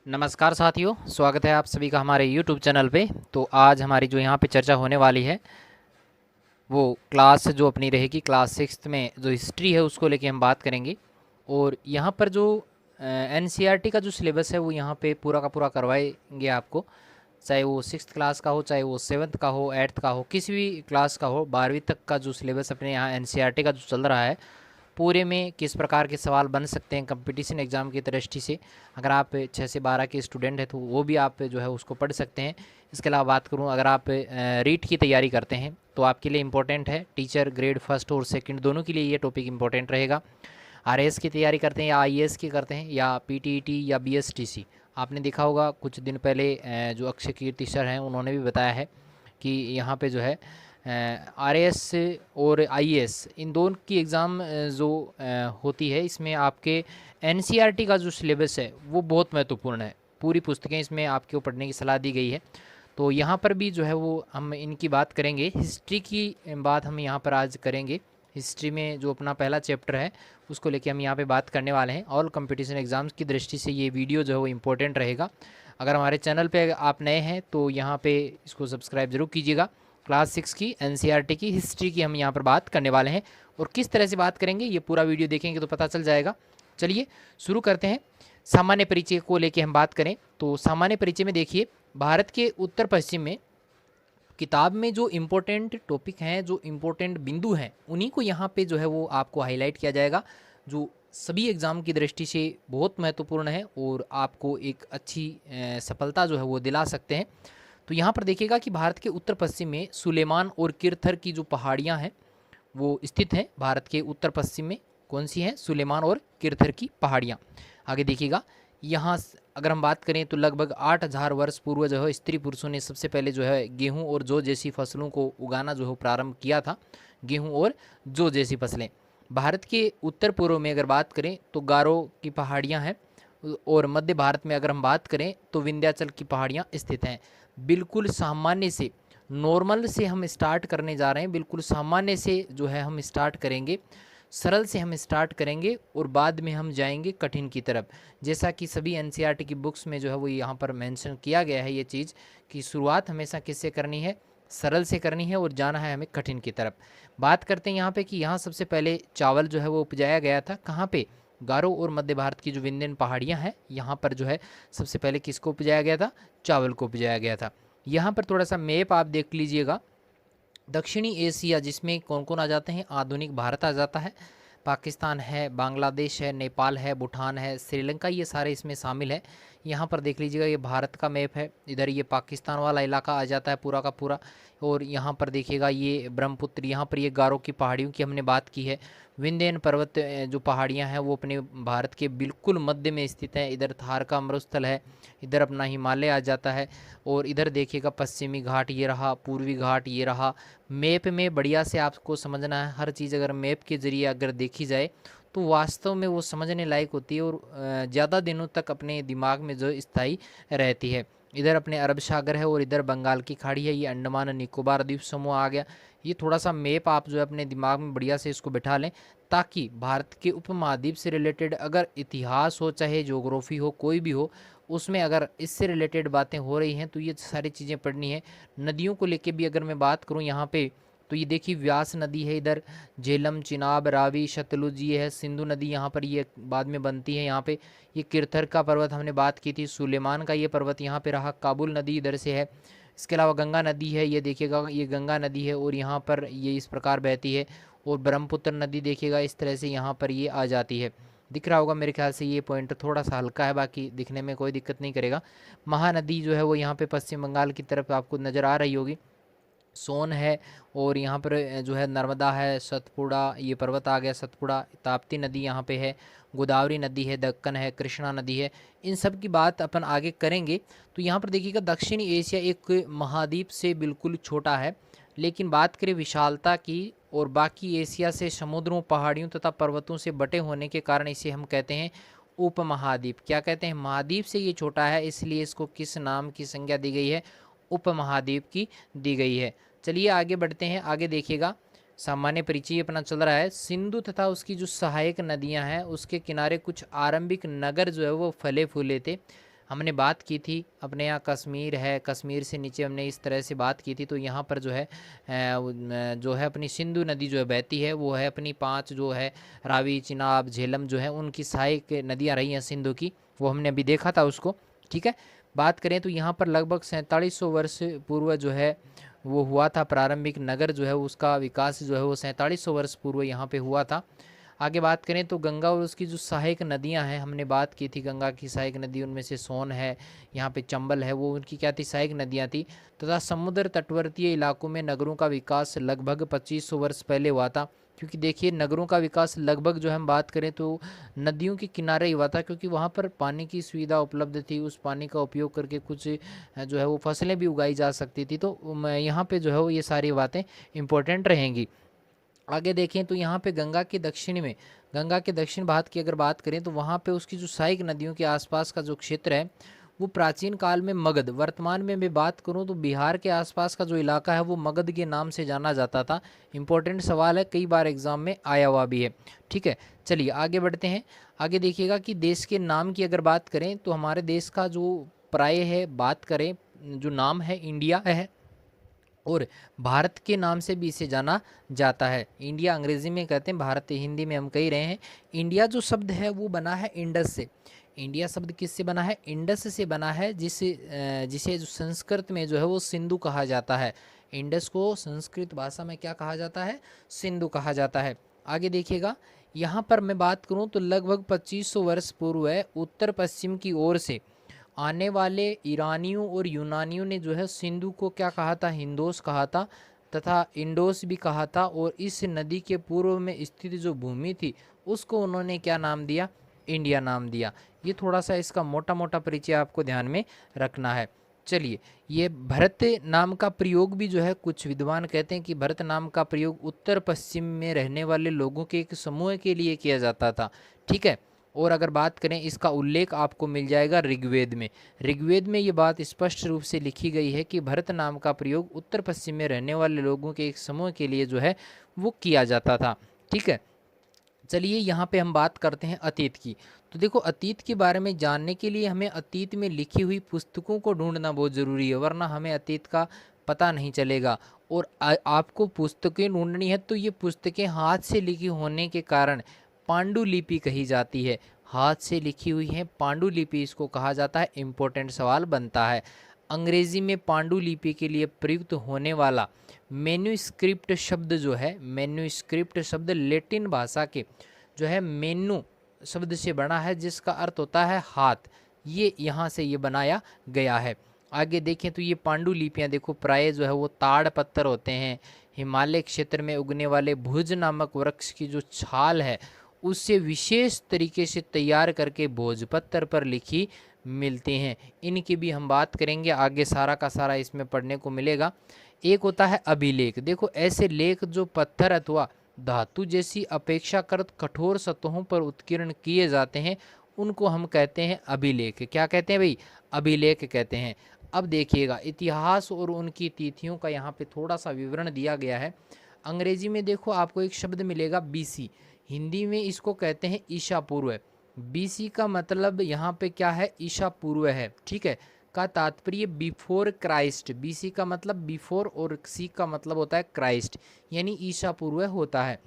नमस्कार साथियों, स्वागत है आप सभी का हमारे YouTube चैनल पे। तो आज हमारी जो यहाँ पे चर्चा होने वाली है वो क्लास जो अपनी रहेगी क्लास सिक्स्थ में जो हिस्ट्री है उसको लेके हम बात करेंगे। और यहाँ पर जो NCERT का जो सिलेबस है वो यहाँ पे पूरा का पूरा करवाएंगे आपको, चाहे वो सिक्स्थ क्लास का हो, चाहे वो सेवन्थ का हो, एट्थ का हो, किसी भी क्लास का हो। 12वीं तक का जो सिलेबस अपने यहाँ NCERT का जो चल रहा है पूरे में किस प्रकार के सवाल बन सकते हैं कंपटीशन एग्ज़ाम की दृष्टि से, अगर आप 6 से 12 के स्टूडेंट हैं तो वो भी आप जो है उसको पढ़ सकते हैं। इसके अलावा बात करूं, अगर आप रीट की तैयारी करते हैं तो आपके लिए इम्पोर्टेंट है। टीचर ग्रेड फर्स्ट और सेकंड दोनों के लिए ये टॉपिक इम्पोर्टेंट रहेगा। RAS की तैयारी करते हैं या IAS की करते हैं या PTET या BSTC, आपने देखा होगा कुछ दिन पहले जो अक्षय कीर्ति सर हैं उन्होंने भी बताया है कि यहाँ पे जो है RAS और IAS इन दोनों की एग्ज़ाम जो होती है इसमें आपके NCERT का जो सिलेबस है वो बहुत महत्वपूर्ण है। पूरी पुस्तकें इसमें आपको पढ़ने की सलाह दी गई है। तो यहाँ पर भी जो है वो हम इनकी बात करेंगे। हिस्ट्री की बात हम यहाँ पर आज करेंगे। हिस्ट्री में जो अपना पहला चैप्टर है उसको लेके हम यहाँ पे बात करने वाले हैं। ऑल कंपटीशन एग्ज़ाम्स की दृष्टि से ये वीडियो जो है वो इम्पोर्टेंट रहेगा। अगर हमारे चैनल पे आप नए हैं तो यहाँ पे इसको सब्सक्राइब ज़रूर कीजिएगा। क्लास 6 की NCERT की हिस्ट्री की हम यहाँ पर बात करने वाले हैं और किस तरह से बात करेंगे ये पूरा वीडियो देखेंगे तो पता चल जाएगा। चलिए शुरू करते हैं। सामान्य परिचय को लेके हम बात करें तो सामान्य परिचय में देखिए, भारत के उत्तर पश्चिम में किताब में जो इम्पोर्टेंट टॉपिक हैं, जो इम्पोर्टेंट बिंदु हैं, उन्हीं को यहाँ पे जो है वो आपको हाईलाइट किया जाएगा, जो सभी एग्ज़ाम की दृष्टि से बहुत महत्वपूर्ण है और आपको एक अच्छी सफलता जो है वो दिला सकते हैं। तो यहाँ पर देखिएगा कि भारत के उत्तर पश्चिम में सुलेमान और किरथर की जो पहाड़ियाँ हैं वो स्थित हैं। भारत के उत्तर पश्चिम में कौन सी हैं? सुलेमान और किरथर की पहाड़ियाँ। आगे देखिएगा, यहाँ अगर हम बात करें तो लगभग 8000 वर्ष पूर्व जो है स्त्री पुरुषों ने सबसे पहले जो है गेहूं और जौ जैसी फसलों को उगाना जो है प्रारंभ किया था। गेहूं और जौ जैसी फसलें। भारत के उत्तर पूर्व में अगर बात करें तो गारो की पहाड़ियाँ हैं और मध्य भारत में अगर हम बात करें तो विंध्याचल की पहाड़ियाँ स्थित हैं। बिल्कुल सामान्य से, नॉर्मल से हम स्टार्ट करने जा रहे हैं। बिल्कुल सामान्य से जो है हम स्टार्ट करेंगे, सरल से हम स्टार्ट करेंगे और बाद में हम जाएंगे कठिन की तरफ। जैसा कि सभी NCERT की बुक्स में जो है वो यहाँ पर मेंशन किया गया है ये चीज़ कि शुरुआत हमेशा किससे करनी है? सरल से करनी है और जाना है हमें कठिन की तरफ। बात करते हैं यहाँ पे कि यहाँ सबसे पहले चावल जो है वो उपजाया गया था। कहाँ पे? गारो और मध्य भारत की जो विंध्यन पहाड़ियाँ हैं यहाँ पर जो है सबसे पहले किसको उपजाया गया था? चावल को उपजाया गया था। यहाँ पर थोड़ा सा मैप आप देख लीजिएगा। दक्षिणी एशिया जिसमें कौन कौन आ जाते हैं? आधुनिक भारत आ जाता है, पाकिस्तान है, बांग्लादेश है, नेपाल है, भूटान है, श्रीलंका, ये सारे इसमें शामिल है। यहाँ पर देख लीजिएगा ये भारत का मैप है, इधर ये पाकिस्तान वाला इलाका आ जाता है पूरा का पूरा। और यहाँ पर देखिएगा ये ब्रह्मपुत्र, यहाँ पर ये गारो की पहाड़ियों की हमने बात की है। विंध्यन पर्वत जो पहाड़ियाँ हैं वो अपने भारत के बिल्कुल मध्य में स्थित है। इधर थार का मरुस्थल है, इधर अपना हिमालय आ जाता है और इधर देखिएगा पश्चिमी घाट ये रहा, पूर्वी घाट ये रहा। मैप में बढ़िया से आपको समझना है हर चीज़। अगर मैप के ज़रिए अगर देखी जाए तो वास्तव में वो समझने लायक होती है और ज़्यादा दिनों तक अपने दिमाग में जो स्थायी रहती है। इधर अपने अरब सागर है और इधर बंगाल की खाड़ी है, ये अंडमान निकोबार द्वीप समूह आ गया। ये थोड़ा सा मैप आप जो है अपने दिमाग में बढ़िया से इसको बिठा लें, ताकि भारत के उपमहाद्वीप से रिलेटेड अगर इतिहास हो, चाहे ज्योग्राफी हो, कोई भी हो, उसमें अगर इससे रिलेटेड बातें हो रही हैं तो ये सारी चीज़ें पढ़नी है। नदियों को लेके भी अगर मैं बात करूँ यहाँ पे तो ये देखिए व्यास नदी है, इधर झेलम, चिनाब, रावी, सतलुज ये है, सिंधु नदी यहाँ पर ये बाद में बनती है। यहाँ पे ये किरथर का पर्वत हमने बात की थी, सुलेमान का ये पर्वत यहाँ पे रहा, काबुल नदी इधर से है। इसके अलावा गंगा नदी है, ये देखिएगा ये गंगा नदी है और यहाँ पर ये इस प्रकार बहती है। और ब्रह्मपुत्र नदी देखिएगा इस तरह से यहाँ पर ये आ जाती है। दिख रहा होगा मेरे ख्याल से, ये पॉइंट थोड़ा सा हल्का है, बाकी दिखने में कोई दिक्कत नहीं करेगा। महानदी जो है वो यहाँ पे पश्चिम बंगाल की तरफ आपको नज़र आ रही होगी, सोन है। और यहाँ पर जो है नर्मदा है, सतपुड़ा ये पर्वत आ गया, सतपुड़ा, ताप्ती नदी यहाँ पे है, गोदावरी नदी है, दक्कन है, कृष्णा नदी है। इन सब की बात अपन आगे करेंगे। तो यहाँ पर देखिएगा दक्षिणी एशिया एक महाद्वीप से बिल्कुल छोटा है, लेकिन बात करें विशालता की और बाकी एशिया से समुद्रों, पहाड़ियों तथा पर्वतों से बटे होने के कारण इसे हम कहते हैं उपमहाद्वीप। क्या कहते हैं? महाद्वीप से ये छोटा है, इसलिए इसको किस नाम की संज्ञा दी गई है? उपमहाद्वीप की दी गई है। चलिए आगे बढ़ते हैं। आगे देखिएगा, सामान्य परिचय अपना चल रहा है। सिंधु तथा उसकी जो सहायक नदियां हैं उसके किनारे कुछ आरंभिक नगर जो है वो फले फूले थे। हमने बात की थी अपने यहाँ कश्मीर है, कश्मीर से नीचे हमने इस तरह से बात की थी। तो यहाँ पर जो है जो है अपनी सिंधु नदी जो है बहती है, वो है अपनी 5 जो है रावी, चिनाब, झेलम जो है उनकी सहायक नदियाँ रही हैं सिंधु की, वो हमने अभी देखा था उसको। ठीक है, बात करें तो यहाँ पर लगभग 4700 वर्ष पूर्व जो है वो हुआ था प्रारंभिक नगर जो है उसका विकास जो है वो 4700 वर्ष पूर्व यहाँ पे हुआ था। आगे बात करें तो गंगा और उसकी जो सहायक नदियां हैं, हमने बात की थी गंगा की सहायक नदी उनमें से सोन है, यहाँ पे चंबल है, वो उनकी क्या थी, सहायक नदियां थी। तथा समुद्र तटवर्तीय इलाकों में नगरों का विकास लगभग 2500 वर्ष पहले हुआ था। क्योंकि देखिए नगरों का विकास लगभग जो हम बात करें तो नदियों के किनारे ही हुआ था, क्योंकि वहाँ पर पानी की सुविधा उपलब्ध थी, उस पानी का उपयोग करके कुछ जो है वो फसलें भी उगाई जा सकती थी। तो यहाँ पे जो है वो ये सारी बातें इंपॉर्टेंट रहेंगी। आगे देखें तो यहाँ पे गंगा के दक्षिण में, गंगा के दक्षिण भाग की अगर बात करें तो वहाँ पे उसकी जो सहायक नदियों के आसपास का जो क्षेत्र है वो प्राचीन काल में मगध, वर्तमान में मैं बात करूँ तो बिहार के आसपास का जो इलाका है वो मगध के नाम से जाना जाता था। इंपॉर्टेंट सवाल है, कई बार एग्जाम में आया हुआ भी है। ठीक है, चलिए आगे बढ़ते हैं। आगे देखिएगा कि देश के नाम की अगर बात करें तो हमारे देश का जो प्राय है बात करें जो नाम है इंडिया है, और भारत के नाम से भी इसे जाना जाता है। इंडिया अंग्रेजी में कहते हैं, भारत हिंदी में हम कह रहे हैं। इंडिया जो शब्द है वो बना है इंडस से। इंडिया शब्द किससे बना है, इंडस से बना है, जिसे जो संस्कृत में जो है वो सिंधु कहा जाता है। इंडस को संस्कृत भाषा में क्या कहा जाता है, सिंधु कहा जाता है। आगे देखिएगा, यहाँ पर मैं बात करूँ तो लगभग 2500 वर्ष पूर्व है उत्तर पश्चिम की ओर से आने वाले ईरानियों और यूनानियों ने जो है सिंधु को क्या कहा था, हिंदोस कहा था, तथा इंडोस भी कहा था। और इस नदी के पूर्व में स्थित जो भूमि थी उसको उन्होंने क्या नाम दिया, इंडिया नाम दिया। ये थोड़ा सा इसका मोटा मोटा परिचय आपको ध्यान में रखना है। चलिए, ये भरत नाम का प्रयोग भी जो है कुछ विद्वान कहते हैं कि भरत नाम का प्रयोग उत्तर पश्चिम में रहने वाले लोगों के एक समूह के लिए किया जाता था। ठीक है, और अगर बात करें इसका उल्लेख आपको मिल जाएगा ऋग्वेद में। ऋग्वेद में ये बात स्पष्ट रूप से लिखी गई है कि भरत नाम का प्रयोग उत्तर पश्चिम में रहने वाले लोगों के एक समूह के लिए जो है वो किया जाता था। ठीक है, चलिए यहाँ पे हम बात करते हैं अतीत की। तो देखो, अतीत के बारे में जानने के लिए हमें अतीत में लिखी हुई पुस्तकों को ढूंढना बहुत ज़रूरी है, वरना हमें अतीत का पता नहीं चलेगा। और आपको पुस्तकें ढूंढनी है तो ये पुस्तकें हाथ से लिखी होने के कारण पांडुलिपि कही जाती है। हाथ से लिखी हुई है, पांडुलिपि इसको कहा जाता है। इम्पोर्टेंट सवाल बनता है। अंग्रेजी में पांडुलिपि के लिए प्रयुक्त होने वाला मेन्यूस्क्रिप्ट शब्द जो है, मेन्यूस्क्रिप्ट शब्द लैटिन भाषा के जो है मेन्यू शब्द से बना है, जिसका अर्थ होता है हाथ। ये यहाँ से ये बनाया गया है। आगे देखें तो ये पांडुलिपियाँ देखो प्राय जो है वो ताड़ पत्थर होते हैं। हिमालय क्षेत्र में उगने वाले भुज नामक वृक्ष की जो छाल है उससे विशेष तरीके से तैयार करके भोजपत्र पर लिखी मिलती हैं। इनकी भी हम बात करेंगे आगे, सारा का सारा इसमें पढ़ने को मिलेगा। एक होता है अभिलेख। देखो, ऐसे लेख जो पत्थर अथवा धातु जैसी अपेक्षाकृत कठोर सतहों पर उत्कीर्ण किए जाते हैं उनको हम कहते हैं अभिलेख। क्या कहते हैं भाई, अभिलेख कहते हैं। अब देखिएगा, इतिहास और उनकी तिथियों का यहाँ पे थोड़ा सा विवरण दिया गया है। अंग्रेजी में देखो आपको एक शब्द मिलेगा बीसी, हिंदी में इसको कहते हैं ईसा पूर्व। बीसी का मतलब यहाँ पे क्या है, ईसा पूर्व है। ठीक है, का तात्पर्य बिफोर क्राइस्ट। बीसी का मतलब बिफोर और सी का मतलब होता है क्राइस्ट, यानी ईसा पूर्व होता है।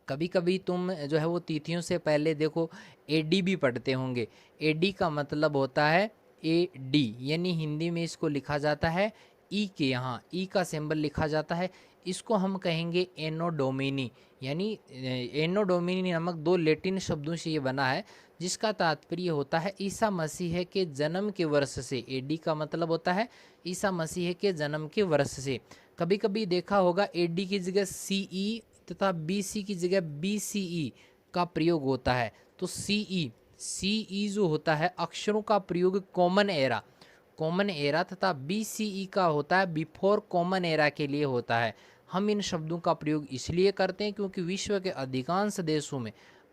कभी कभी तुम जो है वो तिथियों से पहले देखो एडी भी पढ़ते होंगे। एडी का मतलब होता है ए डी, यानी हिंदी में इसको लिखा जाता है ई के, यहाँ ई का सिंबल लिखा जाता है। इसको हम कहेंगे एनो डोमिनी, यानी एनो डोमिनी नामक दो लैटिन शब्दों से ये बना है, जिसका तात्पर्य होता है ईसा मसीह के जन्म के वर्ष से। एडी का मतलब होता है ईसा मसीह के जन्म के वर्ष से। कभी कभी देखा होगा एडी की जगह सीई तथा बीसी की जगह बीसीई का प्रयोग होता है। तो सीई जो होता है अक्षरों का प्रयोग कॉमन एरा तथा बीसीई का होता है बिफोर कॉमन एरा के लिए होता है। हम इन शब्दों का प्रयोग इसलिए करते हैं क्योंकि विश्व के अधिकांश देशों में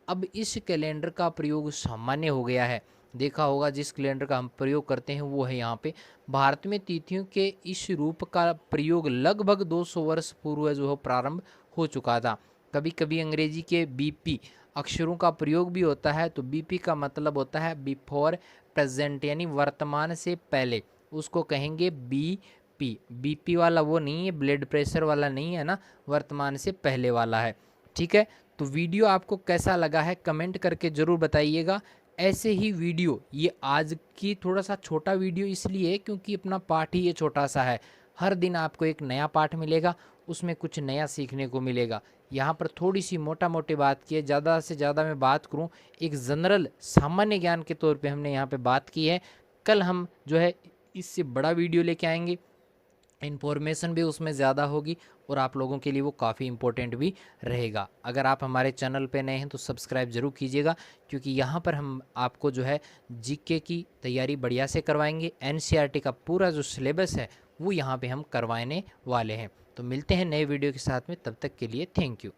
अब इस कैलेंडर का प्रयोग सामान्य हो गया है। देखा होगा जिस कैलेंडर का हम प्रयोग करते हैं वो है यहाँ पे। भारत में तिथियों के इस रूप का प्रयोग लगभग 200 वर्ष पूर्व जो है प्रारंभ हो चुका था। कभी कभी अंग्रेजी के बीपी अक्षरों का प्रयोग भी होता है। तो बीपी का मतलब होता है बिफोर प्रेजेंट यानी वर्तमान से पहले, उसको कहेंगे बीपी। बीपी वाला वो नहीं है, ब्लड प्रेशर वाला नहीं है ना, वर्तमान से पहले वाला है। ठीक है, तो वीडियो आपको कैसा लगा है कमेंट करके ज़रूर बताइएगा। ऐसे ही वीडियो, ये आज की थोड़ा सा छोटा वीडियो इसलिए है क्योंकि अपना पाठ ही ये छोटा सा है। हर दिन आपको एक नया पाठ मिलेगा, उसमें कुछ नया सीखने को मिलेगा। यहाँ पर थोड़ी सी मोटा मोटी बात की है, ज़्यादा से ज़्यादा मैं बात करूँ एक जनरल सामान्य ज्ञान के तौर पे हमने यहाँ पे बात की है। कल हम जो है इससे बड़ा वीडियो लेके आएंगे, इन्फॉर्मेशन भी उसमें ज़्यादा होगी और आप लोगों के लिए वो काफ़ी इम्पोर्टेंट भी रहेगा। अगर आप हमारे चैनल पे नए हैं तो सब्सक्राइब ज़रूर कीजिएगा, क्योंकि यहाँ पर हम आपको जो है जीके की तैयारी बढ़िया से करवाएंगे। एनसीईआरटी का पूरा जो सिलेबस है वो यहाँ पे हम करवाने वाले हैं। तो मिलते हैं नए वीडियो के साथ में, तब तक के लिए थैंक यू।